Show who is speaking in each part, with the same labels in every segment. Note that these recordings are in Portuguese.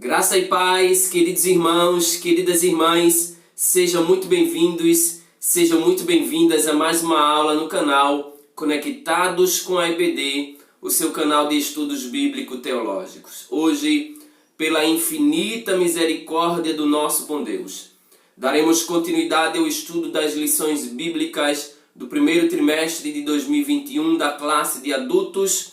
Speaker 1: Graça e paz, queridos irmãos, queridas irmãs, sejam muito bem-vindos, sejam muito bem-vindas a mais uma aula no canal Conectados com a EBD, o seu canal de estudos bíblico-teológicos. Hoje, pela infinita misericórdia do nosso bom Deus, daremos continuidade ao estudo das lições bíblicas do primeiro trimestre de 2021 da classe de adultos,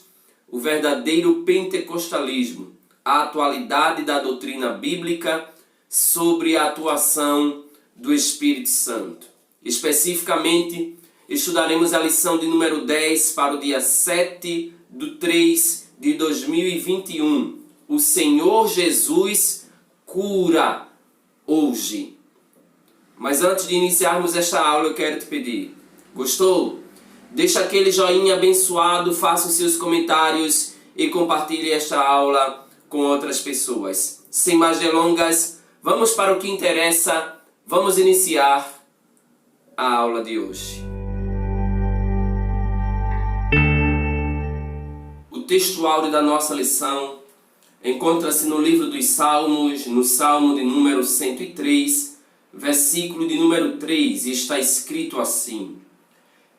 Speaker 1: o verdadeiro pentecostalismo, a atualidade da doutrina bíblica sobre a atuação do Espírito Santo. Especificamente, estudaremos a lição de número 10 para o dia 7/3 de 2021. O Senhor Jesus cura hoje. Mas antes de iniciarmos esta aula, eu quero te pedir: gostou? Deixa aquele joinha abençoado, faça os seus comentários e compartilhe esta aula com outras pessoas. Sem mais delongas, vamos para o que interessa. Vamos iniciar a aula de hoje. O texto áureo da nossa lição encontra-se no livro dos Salmos, no Salmo de número 103, versículo de número 3, e está escrito assim: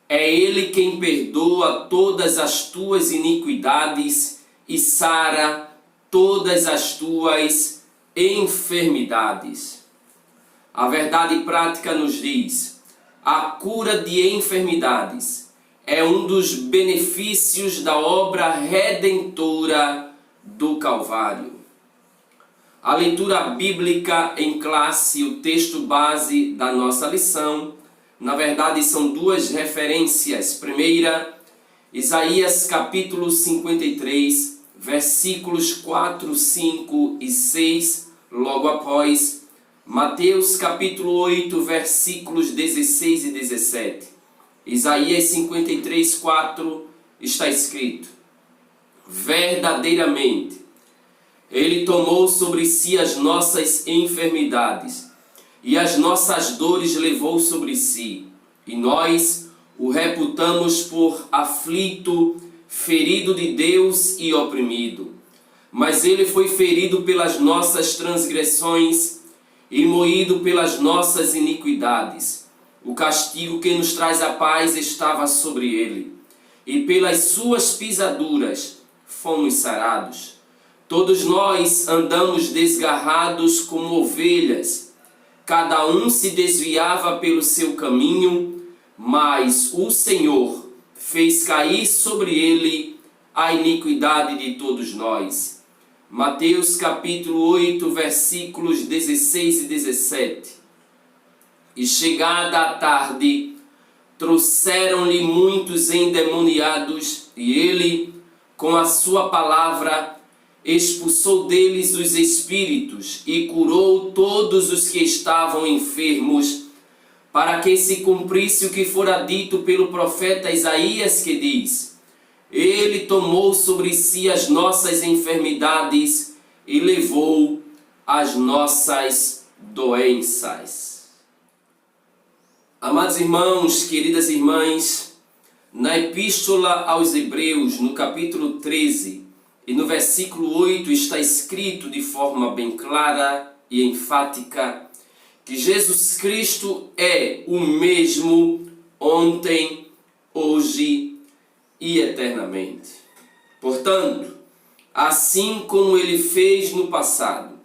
Speaker 1: É Ele quem perdoa todas as tuas iniquidades e sara todas as tuas enfermidades. A verdade prática nos diz: a cura de enfermidades é um dos benefícios da obra redentora do Calvário. A leitura bíblica em classe, o texto base da nossa lição, na verdade são duas referências. Primeira, Isaías capítulo 53, versículos 4, 5 e 6, logo após Mateus capítulo 8, versículos 16 e 17. Isaías 53, 4 está escrito: Verdadeiramente, Ele tomou sobre si as nossas enfermidades e as nossas dores levou sobre si, e nós o reputamos por aflito, ferido de Deus e oprimido. Mas ele foi ferido pelas nossas transgressões e moído pelas nossas iniquidades. O castigo que nos traz a paz estava sobre ele, e pelas suas pisaduras fomos sarados. Todos nós andamos desgarrados como ovelhas, cada um se desviava pelo seu caminho, mas o Senhor fez cair sobre ele a iniquidade de todos nós. Mateus capítulo 8, versículos 16 e 17. E chegada a tarde, trouxeram-lhe muitos endemoniados, e ele, com a sua palavra, expulsou deles os espíritos e curou todos os que estavam enfermos, para que se cumprisse o que fora dito pelo profeta Isaías, que diz: Ele tomou sobre si as nossas enfermidades e levou as nossas doenças. Amados irmãos, queridas irmãs, na Epístola aos Hebreus, no capítulo 13, e no versículo 8 está escrito de forma bem clara e enfática que Jesus Cristo é o mesmo ontem, hoje e eternamente. Portanto, assim como ele fez no passado,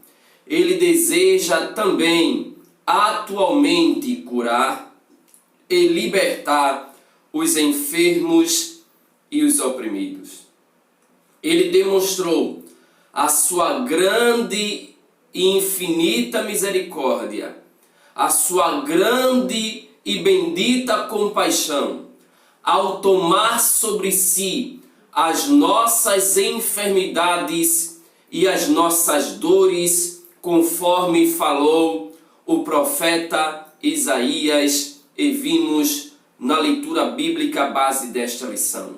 Speaker 1: ele deseja também atualmente curar e libertar os enfermos e os oprimidos. Ele demonstrou a sua grande e infinita misericórdia, a sua grande e bendita compaixão, ao tomar sobre si as nossas enfermidades e as nossas dores, conforme falou o profeta Isaías, e vimos na leitura bíblica base desta lição.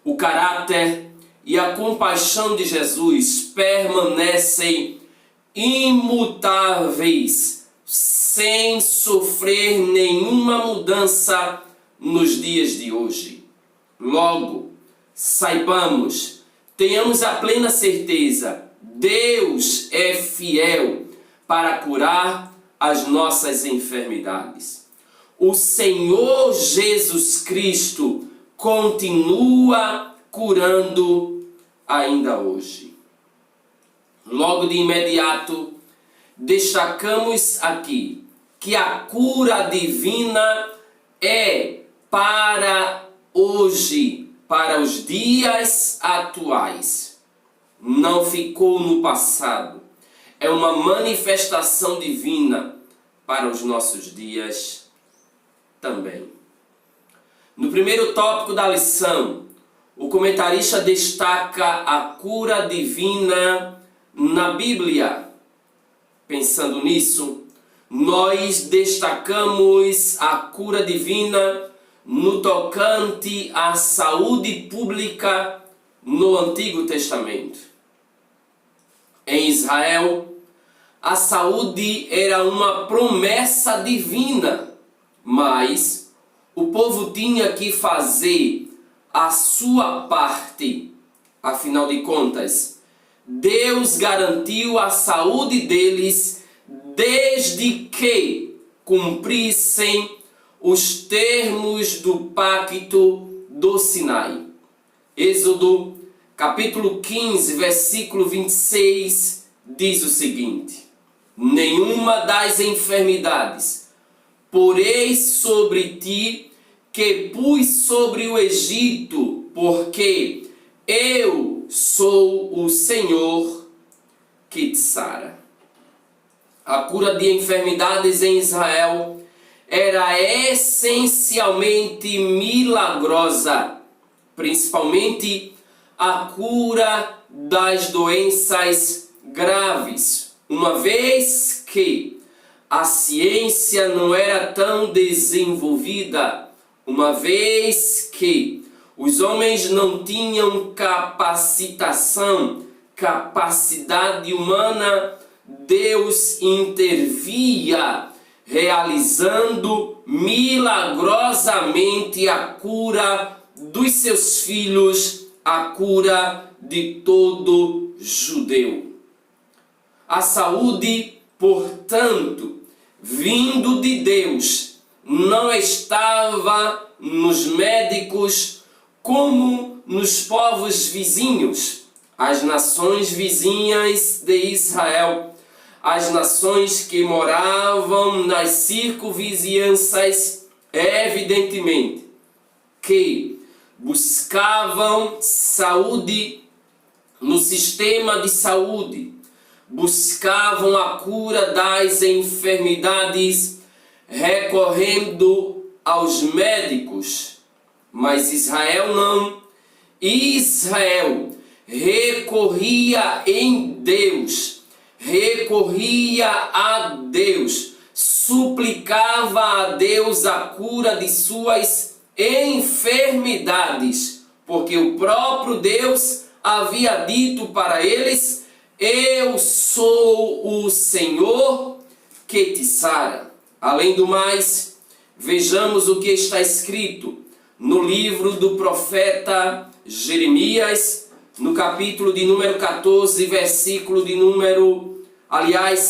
Speaker 1: O caráter e a compaixão de Jesus permanecem imutáveis, sem sofrer nenhuma mudança nos dias de hoje. Logo, saibamos, tenhamos a plena certeza Deus é fiel para curar as nossas enfermidades. O Senhor Jesus Cristo continua curando ainda hoje. Logo de imediato, destacamos aqui que a cura divina é para hoje, para os dias atuais. Não ficou no passado. É uma manifestação divina para os nossos dias também. No primeiro tópico da lição, o comentarista destaca a cura divina na Bíblia. Pensando nisso, nós destacamos a cura divina no tocante à saúde pública no Antigo Testamento. Em Israel, a saúde era uma promessa divina, mas o povo tinha que fazer a sua parte. Afinal de contas, Deus garantiu a saúde deles desde que cumprissem os termos do pacto do Sinai. Êxodo capítulo 15, versículo 26 diz o seguinte: nenhuma das enfermidades porei sobre ti que pus sobre o Egito, porque eu sou o Senhor que te sara. A cura de enfermidades em Israel era essencialmente milagrosa, principalmente a cura das doenças graves, uma vez que a ciência não era tão desenvolvida, uma vez que os homens não tinham capacidade humana. Deus intervia, realizando milagrosamente a cura dos seus filhos, a cura de todo judeu. A saúde, portanto, vindo de Deus, não estava nos médicos como nos povos vizinhos, as nações vizinhas de Israel, as nações que moravam nas circunvizinhanças, evidentemente, que buscavam saúde no sistema de saúde, buscavam a cura das enfermidades recorrendo aos médicos, mas Israel não. Israel recorria em Deus, recorria a Deus, suplicava a Deus a cura de suas enfermidades, porque o próprio Deus havia dito para eles: eu sou o Senhor que te sara. Além do mais, vejamos o que está escrito no livro do profeta Jeremias, no capítulo de número 14,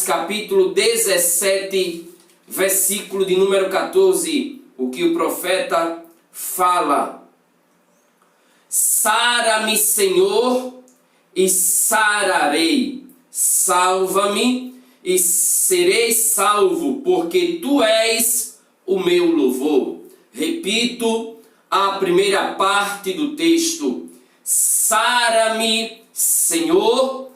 Speaker 1: capítulo 17, versículo de número 14, o que o profeta fala: sara-me, Senhor, e sararei, salva-me e serei salvo, porque tu és o meu louvor. Repito a primeira parte do texto: sara-me, Senhor,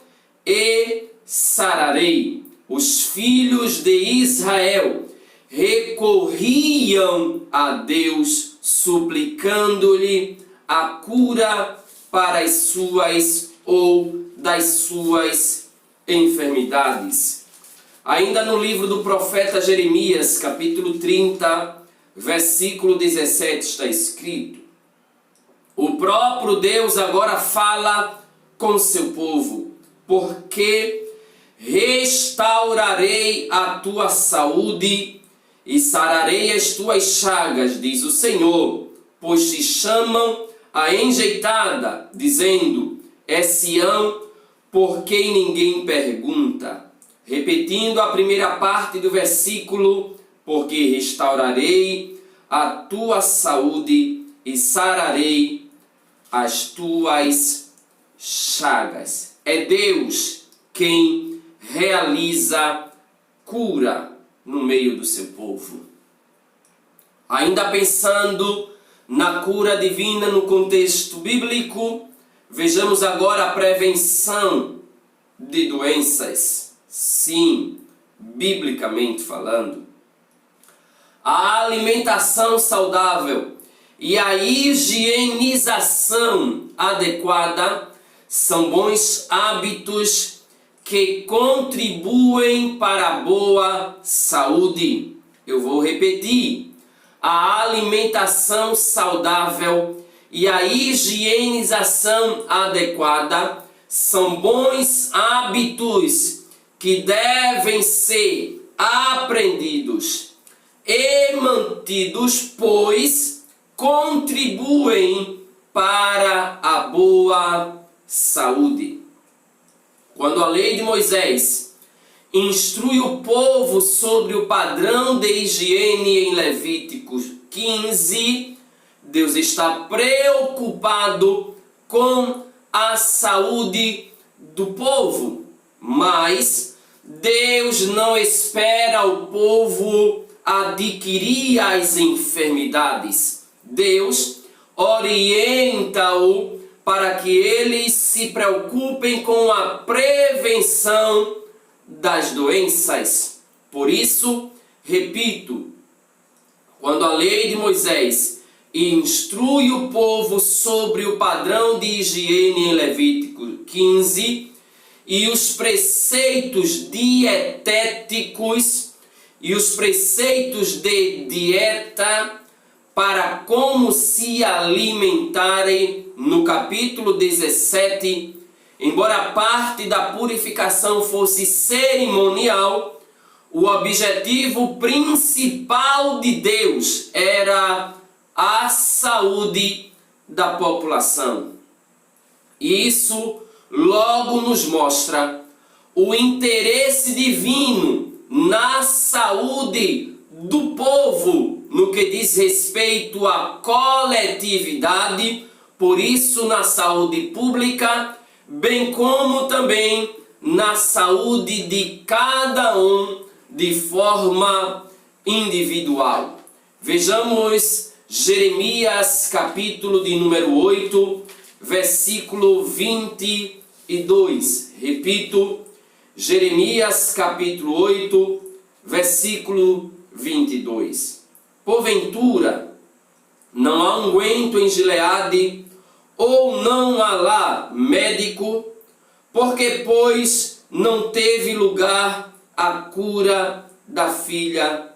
Speaker 1: e sararei. Os filhos de Israel recorriam a Deus, suplicando-lhe a cura para as suas ou das suas enfermidades. Ainda no livro do profeta Jeremias, capítulo 30, versículo 17, está escrito: o próprio Deus agora fala com seu povo, porque restaurarei a tua saúde e sararei as tuas chagas, diz o Senhor, pois te chamam a enjeitada, dizendo: é Sião, por quem ninguém pergunta. Repetindo a primeira parte do versículo, porque restaurarei a tua saúde e sararei as tuas chagas. É Deus quem realiza cura no meio do seu povo. Ainda pensando na cura divina no contexto bíblico, vejamos agora a prevenção de doenças. Sim, biblicamente falando. A alimentação saudável e a higienização adequada são bons hábitos que contribuem para a boa saúde. Eu vou repetir. A alimentação saudável e a higienização adequada são bons hábitos que devem ser aprendidos e mantidos, pois contribuem para a boa saúde. Quando a lei de Moisés instrui o povo sobre o padrão de higiene em Levítico 15, Deus está preocupado com a saúde do povo, mas Deus não espera o povo adquirir as enfermidades. Deus orienta-o para que eles se preocupem com a prevenção das doenças. Por isso, repito, quando a lei de Moisés instrui o povo sobre o padrão de higiene em Levítico 15 e os preceitos dietéticos e os preceitos de dieta para como se alimentarem no capítulo 17, embora parte da purificação fosse cerimonial, o objetivo principal de Deus era a saúde da população. E isso logo nos mostra o interesse divino na saúde do povo, no que diz respeito à coletividade, por isso na saúde pública, bem como também na saúde de cada um de forma individual. Vejamos Jeremias capítulo de número 8, versículo 22. Repito, Jeremias capítulo 8, versículo 22. Porventura, não há unguento em Gileade, ou não há lá médico, porque, pois, não teve lugar a cura da filha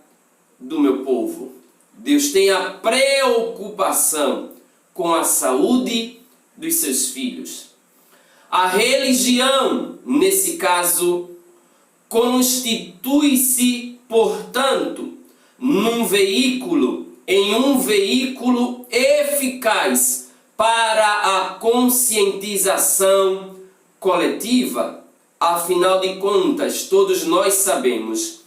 Speaker 1: do meu povo. Deus tem a preocupação com a saúde dos seus filhos. A religião, nesse caso, constitui-se, portanto, em um veículo eficaz para a conscientização coletiva. Afinal de contas, todos nós sabemos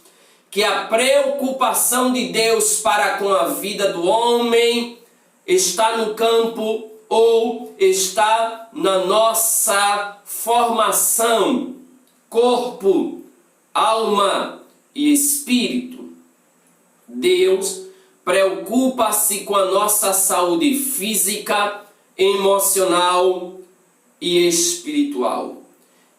Speaker 1: que a preocupação de Deus para com a vida do homem está no campo ou está na nossa formação, corpo, alma e espírito. Deus preocupa-se com a nossa saúde física, emocional e espiritual.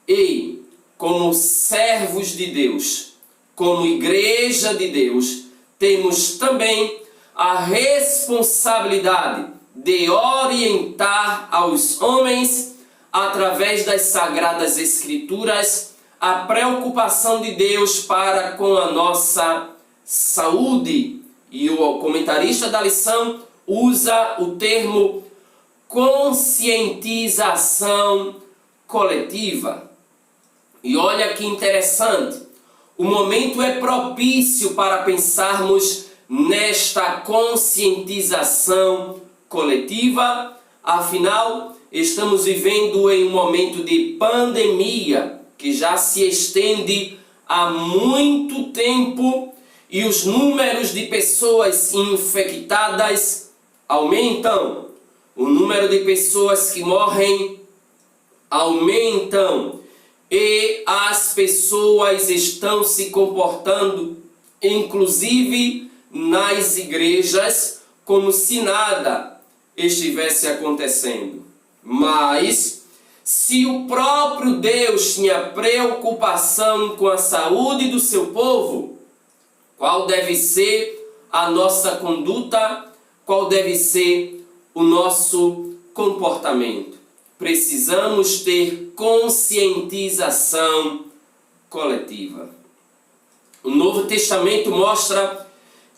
Speaker 1: E, como servos de Deus, como igreja de Deus, temos também a responsabilidade de orientar aos homens, através das Sagradas Escrituras, a preocupação de Deus para com a nossa saúde. E o comentarista da lição usa o termo conscientização coletiva. E olha que interessante, o momento é propício para pensarmos nesta conscientização coletiva. Afinal, estamos vivendo em um momento de pandemia que já se estende há muito tempo e os números de pessoas infectadas aumentam. O número de pessoas que morrem aumentam e as pessoas estão se comportando, inclusive nas igrejas, como se nada estivesse acontecendo. Mas, se o próprio Deus tinha preocupação com a saúde do seu povo, qual deve ser a nossa conduta? Qual deve ser o nosso comportamento? Precisamos ter conscientização coletiva. O Novo Testamento mostra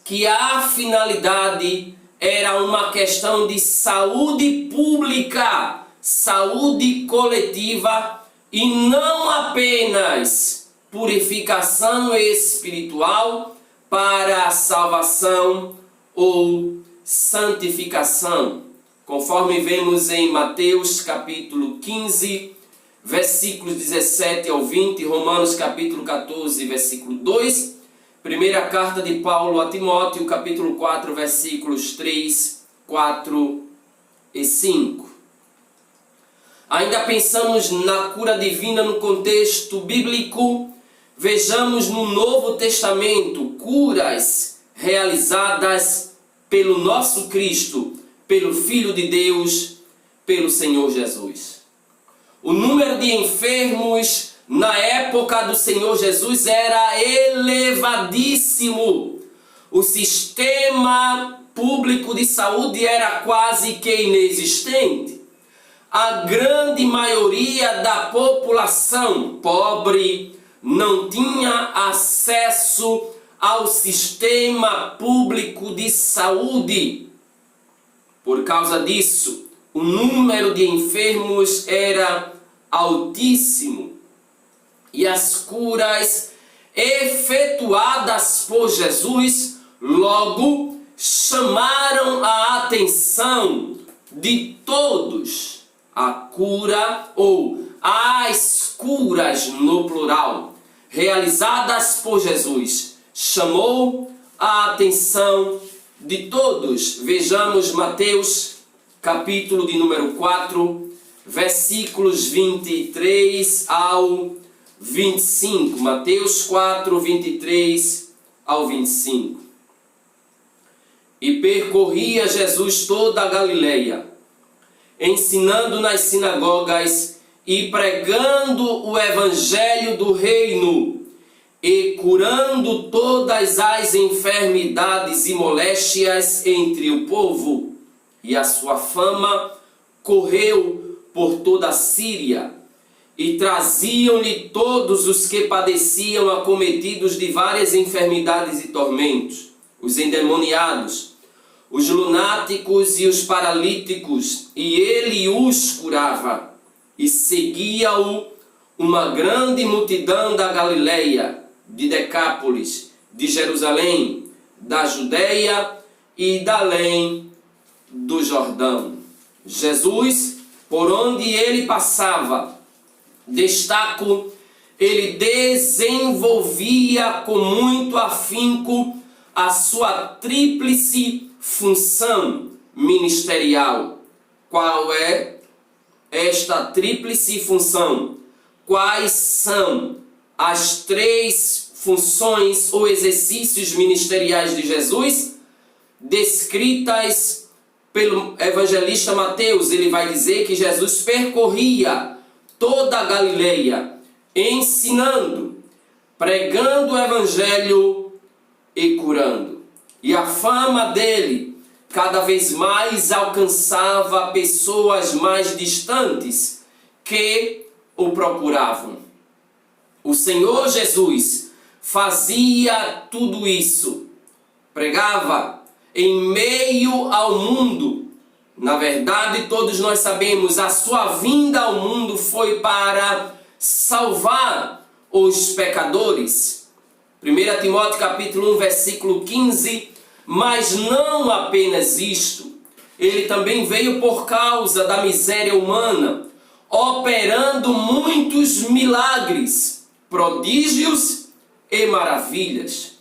Speaker 1: que a finalidade era uma questão de saúde pública, saúde coletiva e não apenas purificação espiritual para a salvação ou santificação. Conforme vemos em Mateus capítulo 15, versículos 17 ao 20, Romanos capítulo 14, versículo 2, primeira carta de Paulo a Timóteo, capítulo 4, versículos 3, 4 e 5. Ainda pensamos na cura divina no contexto bíblico. Vejamos no Novo Testamento curas realizadas pelo nosso Cristo, pelo Filho de Deus, pelo Senhor Jesus. O número de enfermos na época do Senhor Jesus era elevadíssimo. O sistema público de saúde era quase que inexistente. A grande maioria da população pobre não tinha acesso ao sistema público de saúde. Por causa disso, o número de enfermos era altíssimo e as curas efetuadas por Jesus logo chamaram a atenção de todos. A cura ou as curas no plural realizadas por Jesus chamou a atenção de todos. Vejamos Mateus capítulo de número 4, versículos 23 ao 25. Mateus 4, 23 ao 25. E percorria Jesus toda a Galileia, ensinando nas sinagogas e pregando o evangelho do reino e curando todas as enfermidades e moléstias entre o povo. E a sua fama correu por toda a Síria, e traziam-lhe todos os que padeciam acometidos de várias enfermidades e tormentos, os endemoniados, os lunáticos e os paralíticos, e ele os curava. E seguia-o uma grande multidão da Galileia, de Decápolis, de Jerusalém, da Judeia e da além do Jordão. Jesus, por onde ele passava, destaco, ele desenvolvia com muito afinco a sua tríplice função ministerial. Qual é esta tríplice função? Quais são as três funções ou exercícios ministeriais de Jesus? Descritas pelo evangelista Mateus. Ele vai dizer que Jesus percorria toda a Galileia, ensinando, pregando o evangelho e curando. E a fama dele cada vez mais alcançava pessoas mais distantes que o procuravam. O Senhor Jesus fazia tudo isso, pregava em meio ao mundo. Na verdade, todos nós sabemos, a sua vinda ao mundo foi para salvar os pecadores. 1 Timóteo capítulo 1, versículo 15, mas não apenas isto. ele também veio por causa da miséria humana, operando muitos milagres, prodígios e maravilhas.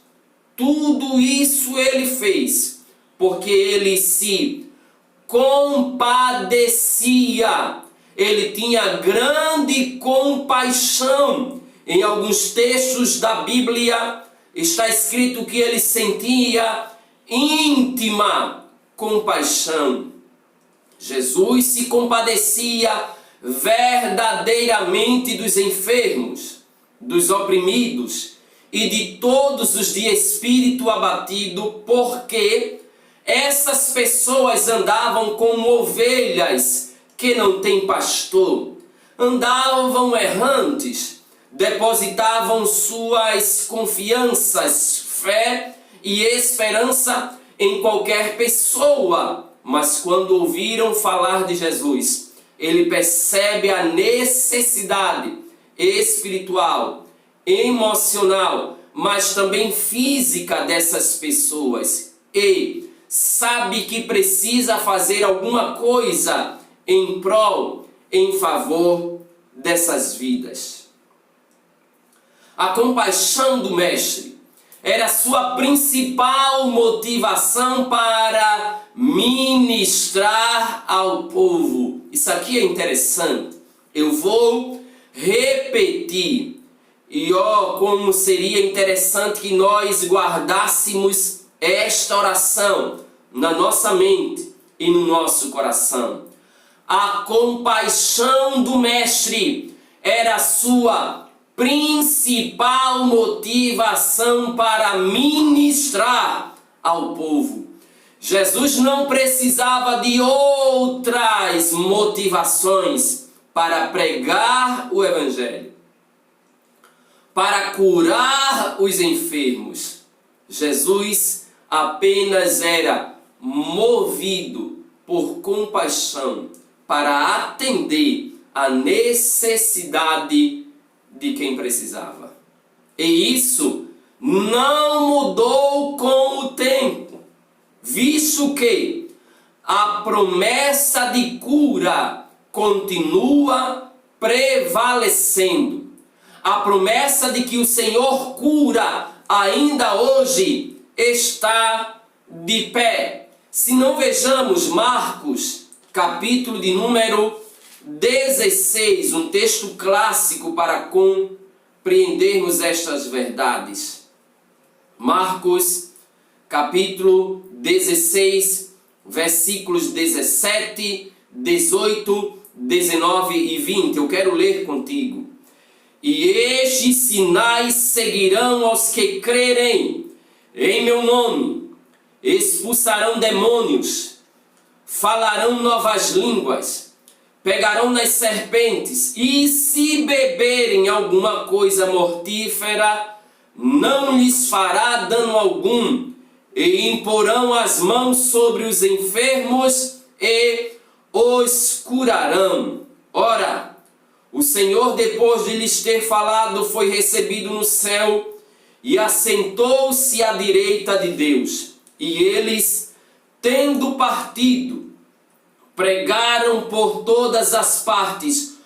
Speaker 1: Tudo isso ele fez porque ele se compadecia. Ele tinha grande compaixão. Em alguns textos da Bíblia está escrito que ele sentia íntima compaixão. Jesus se compadecia verdadeiramente dos enfermos, dos oprimidos e de todos os de espírito abatido, porque essas pessoas andavam como ovelhas que não têm pastor, andavam errantes, depositavam suas confianças, fé e esperança em qualquer pessoa, mas quando ouviram falar de Jesus, ele percebe a necessidade espiritual, emocional, mas também física dessas pessoas e sabe que precisa fazer alguma coisa em prol, em favor dessas vidas. A compaixão do Mestre era sua principal motivação para ministrar ao povo. Isso aqui é interessante. Eu vou repetir. E como seria interessante que nós guardássemos esta oração na nossa mente e no nosso coração. A compaixão do Mestre era a sua principal motivação para ministrar ao povo. Jesus não precisava de outras motivações para pregar o Evangelho, para curar os enfermos. Jesus apenas era movido por compaixão para atender a necessidade de quem precisava. E isso não mudou com o tempo, visto que a promessa de cura continua prevalecendo. A promessa de que o Senhor cura ainda hoje está de pé. Se não vejamos Marcos, capítulo de número 16, um texto clássico para compreendermos estas verdades. Marcos, capítulo 16, versículos 17, 18, 19 e 20. Eu quero ler contigo. E estes sinais seguirão aos que crerem em meu nome. Expulsarão demônios, falarão novas línguas, pegarão nas serpentes, e se beberem alguma coisa mortífera, não lhes fará dano algum, e imporão as mãos sobre os enfermos e os curarão. Ora, o Senhor, depois de lhes ter falado, foi recebido no céu e assentou-se à direita de Deus. E eles, tendo partido, pregaram por todas as partes,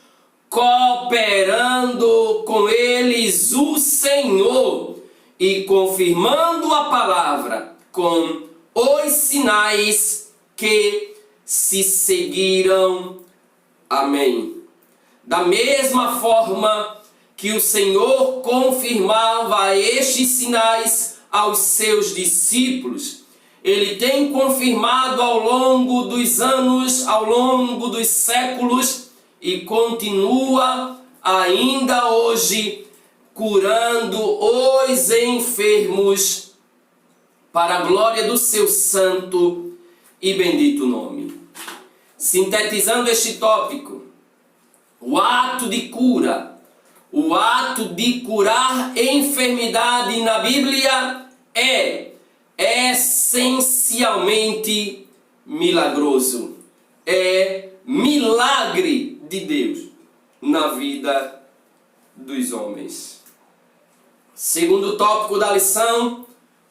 Speaker 1: cooperando com eles o Senhor e confirmando a palavra com os sinais que se seguiram. Amém. Da mesma forma que o Senhor confirmava estes sinais aos seus discípulos, Ele tem confirmado ao longo dos anos, ao longo dos séculos, e continua ainda hoje curando os enfermos para a glória do seu santo e bendito nome. Sintetizando este tópico, o ato de cura, o ato de curar enfermidade na Bíblia é essencialmente milagroso. É milagre de Deus na vida dos homens. Segundo tópico da lição,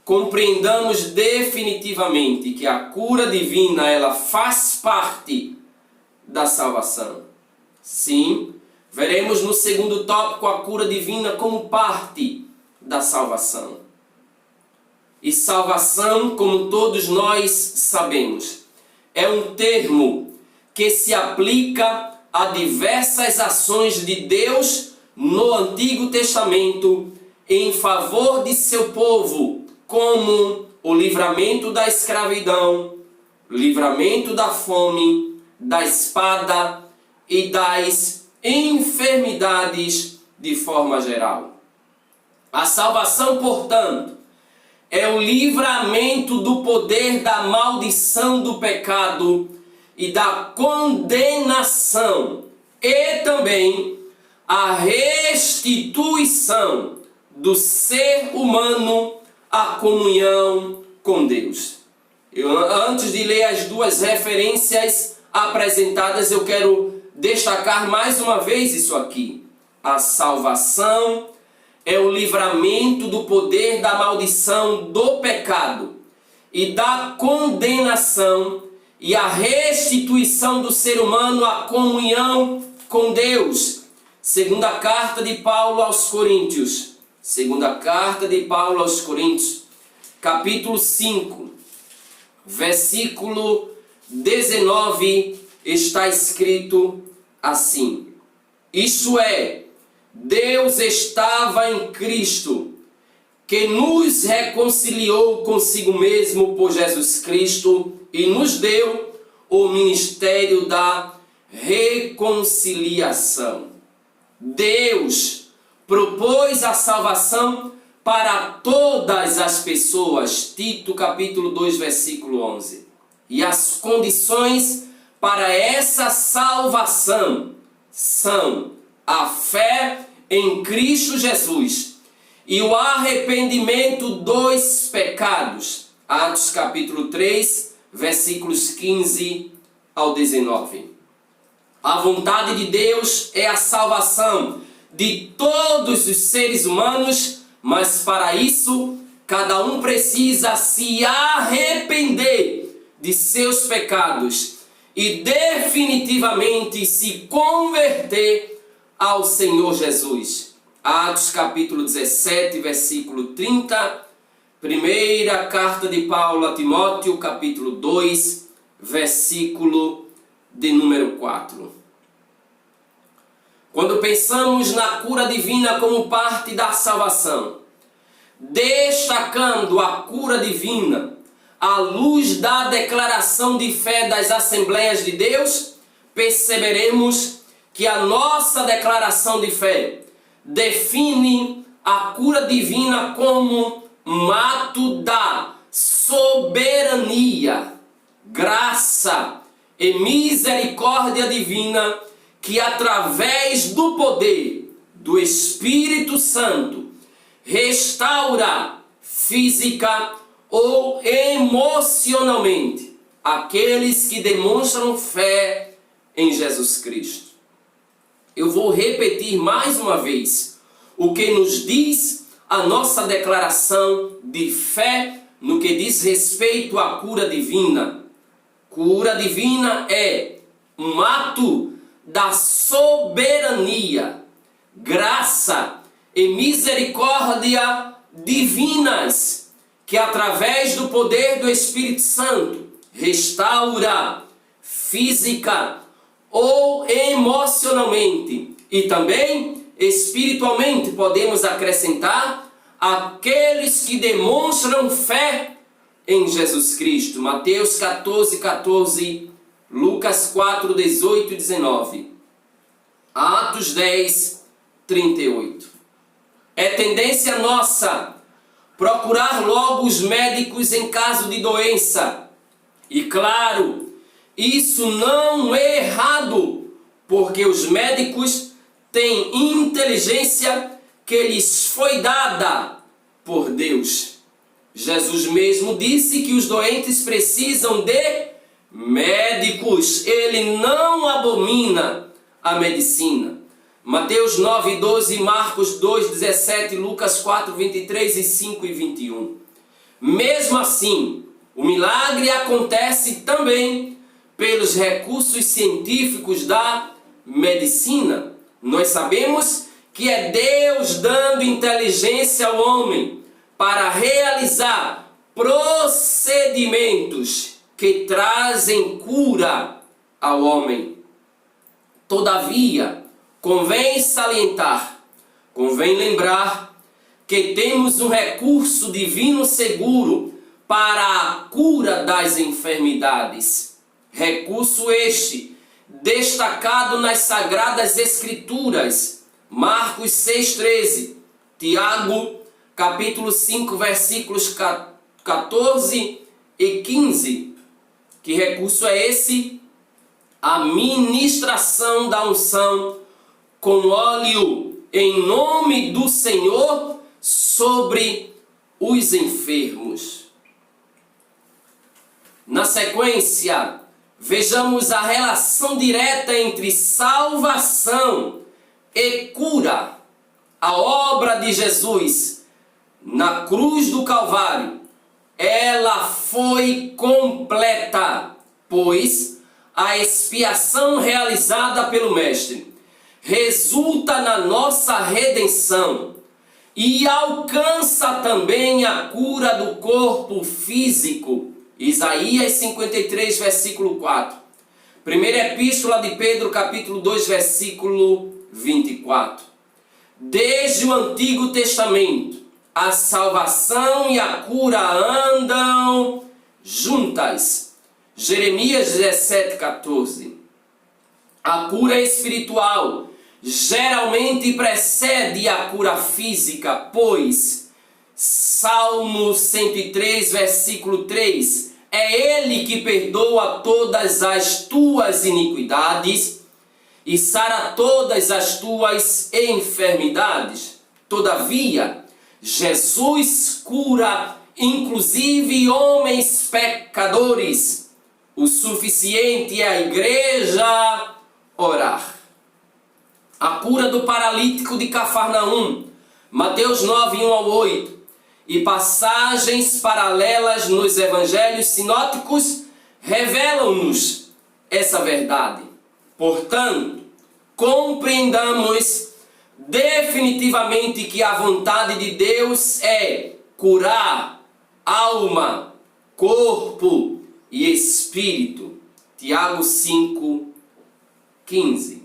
Speaker 1: compreendamos definitivamente que a cura divina, ela faz parte da salvação. Sim, veremos no segundo tópico a cura divina como parte da salvação. E salvação, como todos nós sabemos, é um termo que se aplica a diversas ações de Deus no Antigo Testamento em favor de seu povo, como o livramento da escravidão, livramento da fome, da espada e das enfermidades de forma geral. A salvação, portanto, é o livramento do poder da maldição do pecado e da condenação, e também a restituição do ser humano à comunhão com Deus. Antes de ler as duas referências apresentadas, eu quero destacar mais uma vez isso aqui. A salvação é o livramento do poder da maldição do pecado e da condenação e a restituição do ser humano à comunhão com Deus. Segunda carta de Paulo aos Coríntios. Segunda carta de Paulo aos Coríntios, capítulo 5, versículo 19, está escrito assim: isto é, Deus estava em Cristo, que nos reconciliou consigo mesmo por Jesus Cristo e nos deu o ministério da reconciliação. Deus propôs a salvação para todas as pessoas. Tito capítulo 2, versículo 11. E as condições para essa salvação são a fé em Cristo Jesus e o arrependimento dos pecados. Atos capítulo 3, versículos 15 ao 19. A vontade de Deus é a salvação de todos os seres humanos, mas para isso cada um precisa se arrepender de seus pecados e definitivamente se converter ao Senhor Jesus. Atos capítulo 17, versículo 30, primeira carta de Paulo a Timóteo, capítulo 2, versículo de número 4. Quando pensamos na cura divina como parte da salvação, destacando a cura divina à luz da declaração de fé das Assembleias de Deus, perceberemos que a nossa declaração de fé define a cura divina como um ato da soberania, graça e misericórdia divina que, através do poder do Espírito Santo, restaura física ou emocionalmente aqueles que demonstram fé em Jesus Cristo. Eu vou repetir mais uma vez o que nos diz a nossa declaração de fé no que diz respeito à cura divina. Cura divina é um ato da soberania, graça e misericórdia divinas que, através do poder do Espírito Santo, restaura física ou emocionalmente e também espiritualmente, podemos acrescentar, aqueles que demonstram fé em Jesus Cristo. Mateus 14, 14, Lucas 4, 18 e 19. Atos 10, 38. É tendência nossa procurar logo os médicos em caso de doença. E claro, isso não é errado, porque os médicos têm inteligência que lhes foi dada por Deus. Jesus mesmo disse que os doentes precisam de médicos, ele não abomina a medicina. Mateus 9, 12, Marcos 2, 17, Lucas 4, 23 e 5 e 21. Mesmo assim, o milagre acontece também pelos recursos científicos da medicina. Nós sabemos que é Deus dando inteligência ao homem para realizar procedimentos que trazem cura ao homem. Todavia, convém salientar, convém lembrar que temos um recurso divino seguro para a cura das enfermidades. Recurso este destacado nas Sagradas Escrituras, Marcos 6,13, Tiago, capítulo 5, versículos 14 e 15. Que recurso é esse? A ministração da unção com óleo em nome do Senhor sobre os enfermos. Na sequência, vejamos a relação direta entre salvação e cura. A obra de Jesus na cruz do Calvário, ela foi completa, pois a expiação realizada pelo Mestre resulta na nossa redenção e alcança também a cura do corpo físico. Isaías 53, versículo 4. Primeira Epístola de Pedro, capítulo 2, versículo 24. Desde o Antigo Testamento, a salvação e a cura andam juntas. Jeremias 17, 14. A cura espiritual geralmente precede a cura física, pois Salmo 103, versículo 3, é Ele que perdoa todas as tuas iniquidades e sara todas as tuas enfermidades. Todavia, Jesus cura inclusive homens pecadores. O suficiente é a igreja orar. A cura do paralítico de Cafarnaum, Mateus 9, 1 ao 8, e passagens paralelas nos evangelhos sinóticos revelam-nos essa verdade. Portanto, compreendamos definitivamente que a vontade de Deus é curar alma, corpo e espírito. Tiago 5, 15.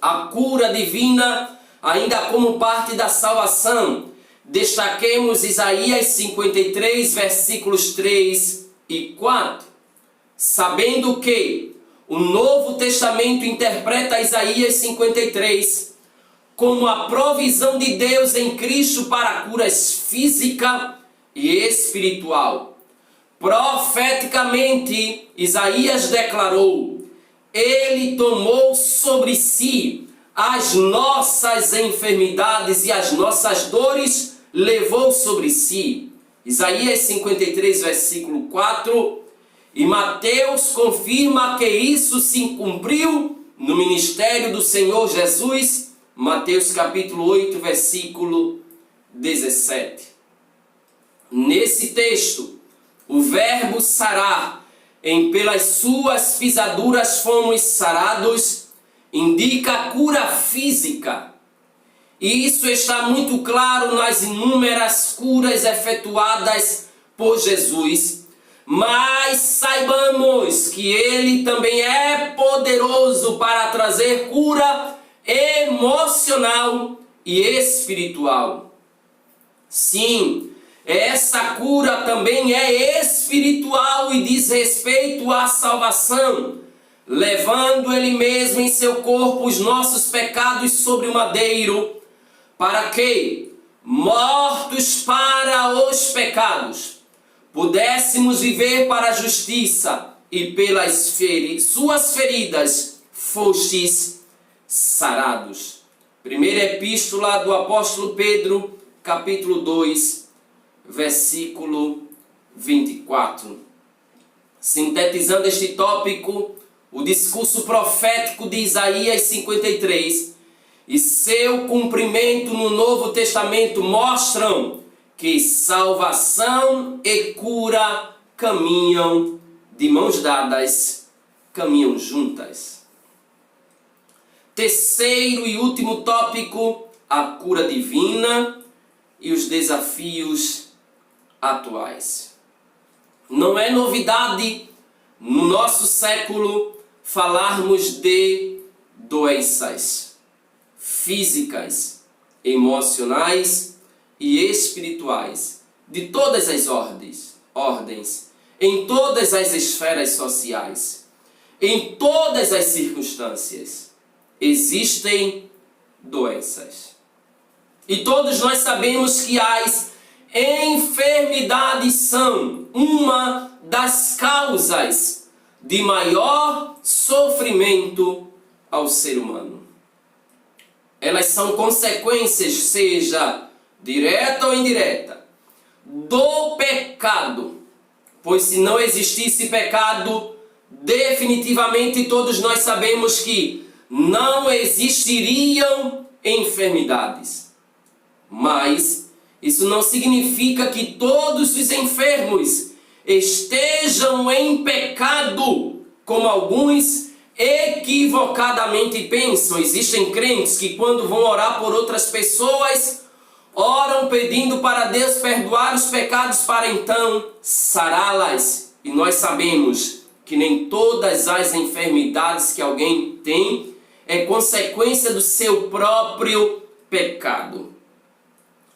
Speaker 1: A cura divina, ainda como parte da salvação, destaquemos Isaías 53, versículos 3 e 4. Sabendo que o Novo Testamento interpreta Isaías 53 como a provisão de Deus em Cristo para curas física e espiritual. Profeticamente, Isaías declarou: Ele tomou sobre si as nossas enfermidades e as nossas dores levou sobre si. Isaías 53, versículo 4. E Mateus confirma que isso se cumpriu no ministério do Senhor Jesus. Mateus capítulo 8, versículo 17. Nesse texto, o verbo sarar, em pelas suas pisaduras fomos sarados, indica a cura física. E isso está muito claro nas inúmeras curas efetuadas por Jesus. Mas saibamos que Ele também é poderoso para trazer cura emocional e espiritual. Sim, essa cura também é espiritual e diz respeito à salvação, levando Ele mesmo em seu corpo os nossos pecados sobre o madeiro, para que, mortos para os pecados, pudéssemos viver para a justiça, e pelas suas feridas fostes sarados. Primeira Epístola do Apóstolo Pedro, capítulo 2, versículo 24. Sintetizando este tópico, o discurso profético de Isaías 53 e seu cumprimento no Novo Testamento mostram que salvação e cura caminham de mãos dadas, caminham juntas. Terceiro e último tópico, a cura divina e os desafios atuais. Não é novidade no nosso século falarmos de doenças físicas, emocionais e espirituais, de todas as ordens, em todas as esferas sociais, em todas as circunstâncias, existem doenças. E todos nós sabemos que as enfermidades são uma das causas de maior sofrimento ao ser humano. Elas são consequências, seja direta ou indireta, do pecado. Pois se não existisse pecado, definitivamente todos nós sabemos que não existiriam enfermidades. Mas isso não significa que todos os enfermos estejam em pecado, como alguns equivocadamente pensam. Existem crentes que quando vão orar por outras pessoas, oram pedindo para Deus perdoar os pecados para então sará-las. E nós sabemos que nem todas as enfermidades que alguém tem é consequência do seu próprio pecado.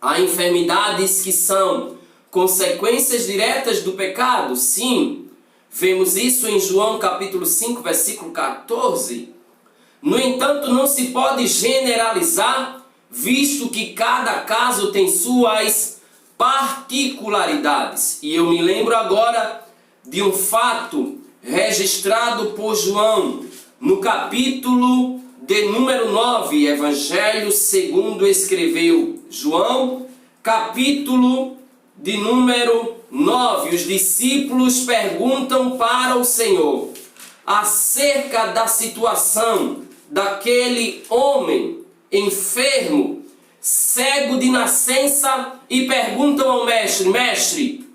Speaker 1: Há enfermidades que são consequências diretas do pecado, sim. Vemos isso em João capítulo 5, versículo 14. No entanto, não se pode generalizar, visto que cada caso tem suas particularidades. E eu me lembro agora de um fato registrado por João no capítulo de número 9, Evangelho segundo escreveu João, capítulo de número 9. Os discípulos perguntam para o Senhor acerca da situação daquele homem enfermo, cego de nascença, e perguntam ao mestre: Mestre,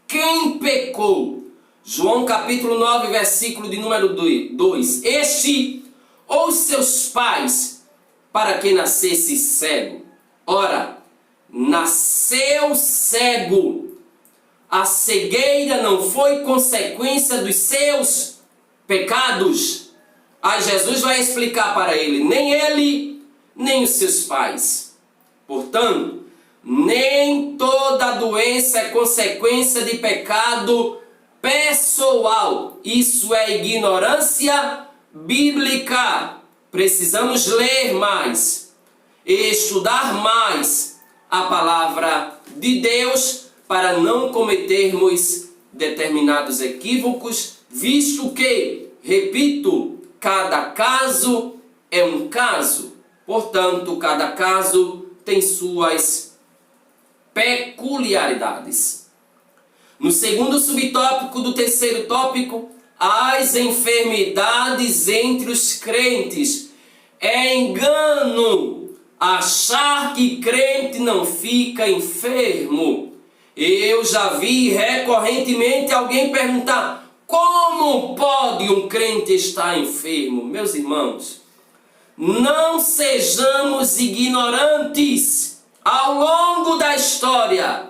Speaker 1: quem pecou? João capítulo 9, versículo de número 2. Este ou seus pais, para que nascesse cego? Ora, nasceu cego. A cegueira não foi consequência dos seus pecados. Aí Jesus vai explicar para ele: nem ele, nem os seus pais. Portanto, nem toda doença é consequência de pecado pessoal. Isso é ignorância bíblica. Precisamos ler mais e estudar mais a palavra de Deus para não cometermos determinados equívocos, visto que, repito, cada caso é um caso. Portanto, cada caso tem suas peculiaridades. No segundo subtópico do terceiro tópico, as enfermidades entre os crentes. É engano achar que crente não fica enfermo. Eu já vi recorrentemente alguém perguntar: como pode um crente estar enfermo? Meus irmãos, não sejamos ignorantes. Ao longo da história,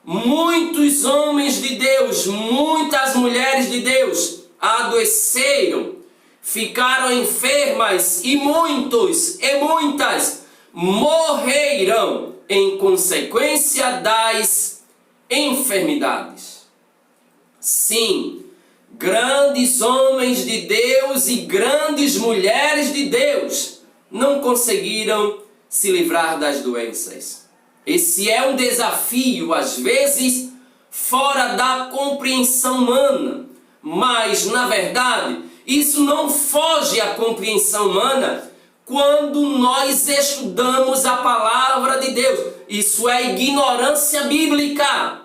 Speaker 1: muitos homens de Deus, muitas mulheres de Deus adoeceram, ficaram enfermas, e muitos e muitas morreram em consequência das enfermidades. Sim, grandes homens de Deus e grandes mulheres de Deus não conseguiram se livrar das doenças. Esse é um desafio, às vezes, fora da compreensão humana. Mas, na verdade, isso não foge à compreensão humana quando nós estudamos a palavra de Deus. Isso é ignorância bíblica.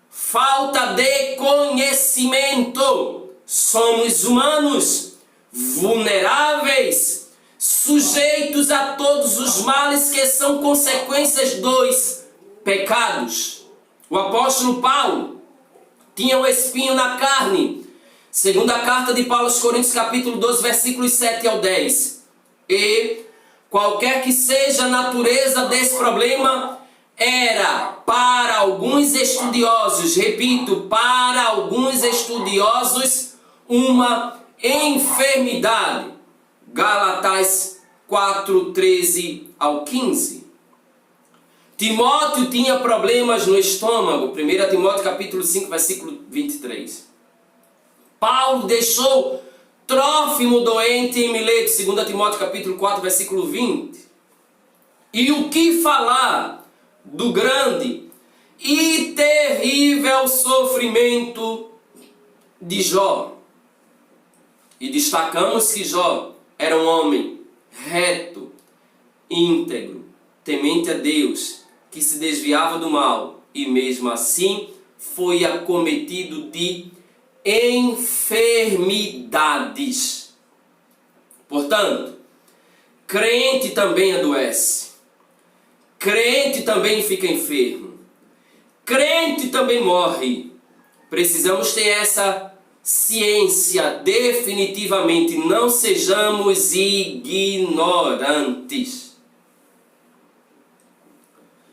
Speaker 1: Falta de conhecimento. Somos humanos, vulneráveis, sujeitos a todos os males que são consequências dos pecados. O apóstolo Paulo tinha um espinho na carne. Segunda carta de Paulo aos Coríntios, capítulo 12, versículos 7 ao 10. E qualquer que seja a natureza desse problema, era para alguns estudiosos, repito, para alguns estudiosos, uma enfermidade. Gálatas 4, 13 ao 15. Timóteo tinha problemas no estômago. 1 Timóteo capítulo 5, versículo 23. Paulo deixou Trófimo doente em Mileto. 2 Timóteo capítulo 4, versículo 20. E o que falar do grande e terrível sofrimento de Jó? E destacamos que Jó era um homem reto, íntegro, temente a Deus, que se desviava do mal e mesmo assim foi acometido de enfermidades. Portanto, crente também adoece, crente também fica enfermo, crente também morre. Precisamos ter essa ciência definitivamente, não sejamos ignorantes.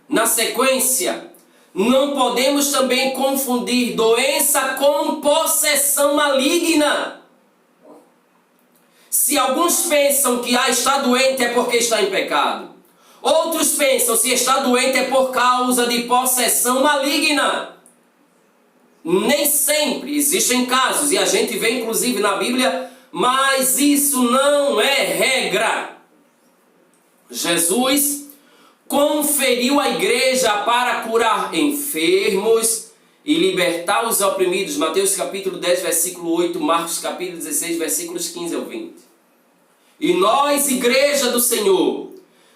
Speaker 1: Na sequência, não podemos também confundir doença com possessão maligna. Se alguns pensam que está doente é porque está em pecado, outros pensam se está doente é por causa de possessão maligna. Nem sempre, existem casos, e a gente vê inclusive na Bíblia, mas isso não é regra. Jesus conferiu à igreja para curar enfermos e libertar os oprimidos. Mateus capítulo 10, versículo 8, Marcos capítulo 16, versículos 15 ao 20. E nós, igreja do Senhor,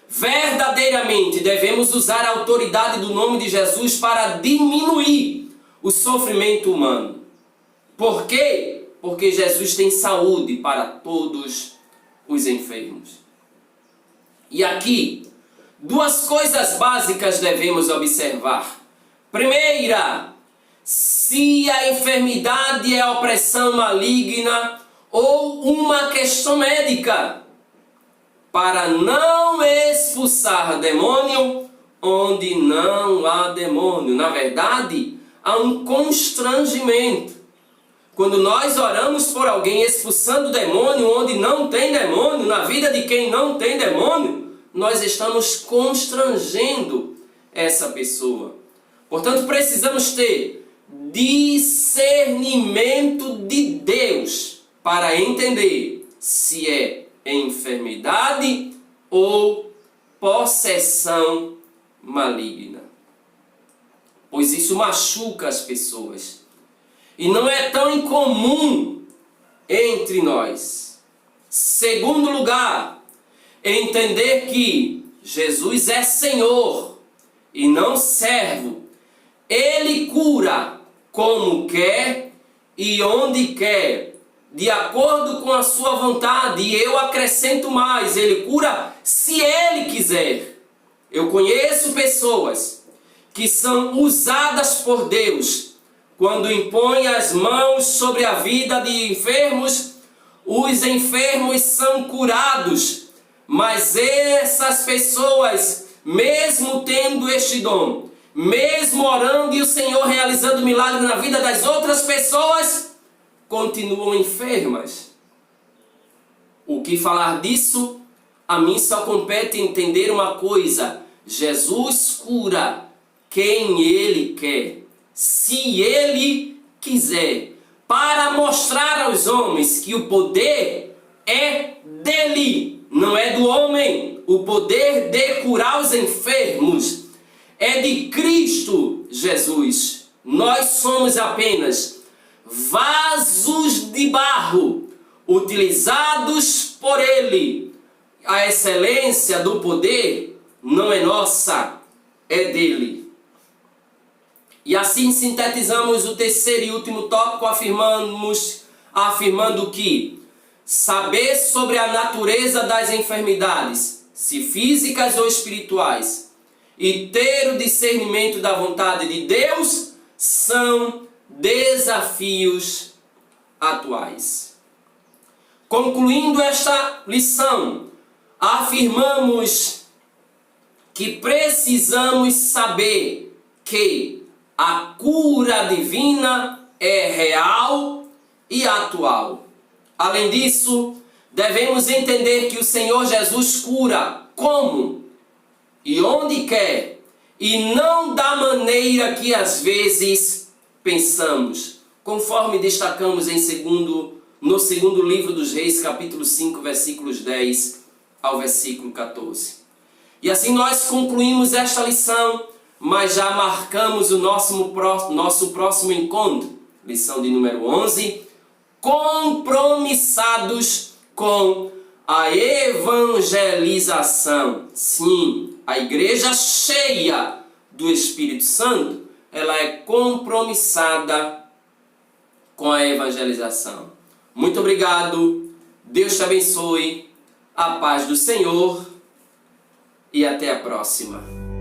Speaker 1: verdadeiramente devemos usar a autoridade do nome de Jesus para diminuir o sofrimento humano. Por quê? Porque Jesus tem saúde para todos os enfermos. E aqui, duas coisas básicas devemos observar. Primeira, se a enfermidade é opressão maligna ou uma questão médica, para não expulsar demônio onde não há demônio. Na verdade, há um constrangimento. Quando nós oramos por alguém expulsando demônio onde não tem demônio, na vida de quem não tem demônio, nós estamos constrangendo essa pessoa. Portanto, precisamos ter discernimento de Deus para entender se é enfermidade ou possessão maligna. Pois isso machuca as pessoas. E não é tão incomum entre nós. Segundo lugar, entender que Jesus é Senhor e não servo. Ele cura como quer e onde quer, de acordo com a sua vontade. E eu acrescento mais, Ele cura se Ele quiser. Eu conheço pessoas que são usadas por Deus quando impõe as mãos sobre a vida de enfermos. Os enfermos são curados, mas essas pessoas, mesmo tendo este dom, mesmo orando e o Senhor realizando milagre na vida das outras pessoas, continuam enfermas. O que falar disso? A mim só compete entender uma coisa: Jesus cura quem Ele quer, se Ele quiser, para mostrar aos homens que o poder é dele, não é do homem. O poder de curar os enfermos é de Cristo Jesus. Nós somos apenas vasos de barro utilizados por Ele. A excelência do poder não é nossa, é dele. E assim sintetizamos o terceiro e último tópico, afirmando que saber sobre a natureza das enfermidades, se físicas ou espirituais, e ter o discernimento da vontade de Deus são desafios atuais. Concluindo esta lição, afirmamos que precisamos saber que a cura divina é real e atual. Além disso, devemos entender que o Senhor Jesus cura como e onde quer, e não da maneira que às vezes pensamos, conforme destacamos no segundo livro dos Reis, capítulo 5, versículos 10 ao versículo 14. E assim nós concluímos esta lição, mas já marcamos o nosso próximo encontro, lição de número 11, compromissados com a evangelização. Sim, a igreja cheia do Espírito Santo, ela é compromissada com a evangelização. Muito obrigado, Deus te abençoe, a paz do Senhor e até a próxima.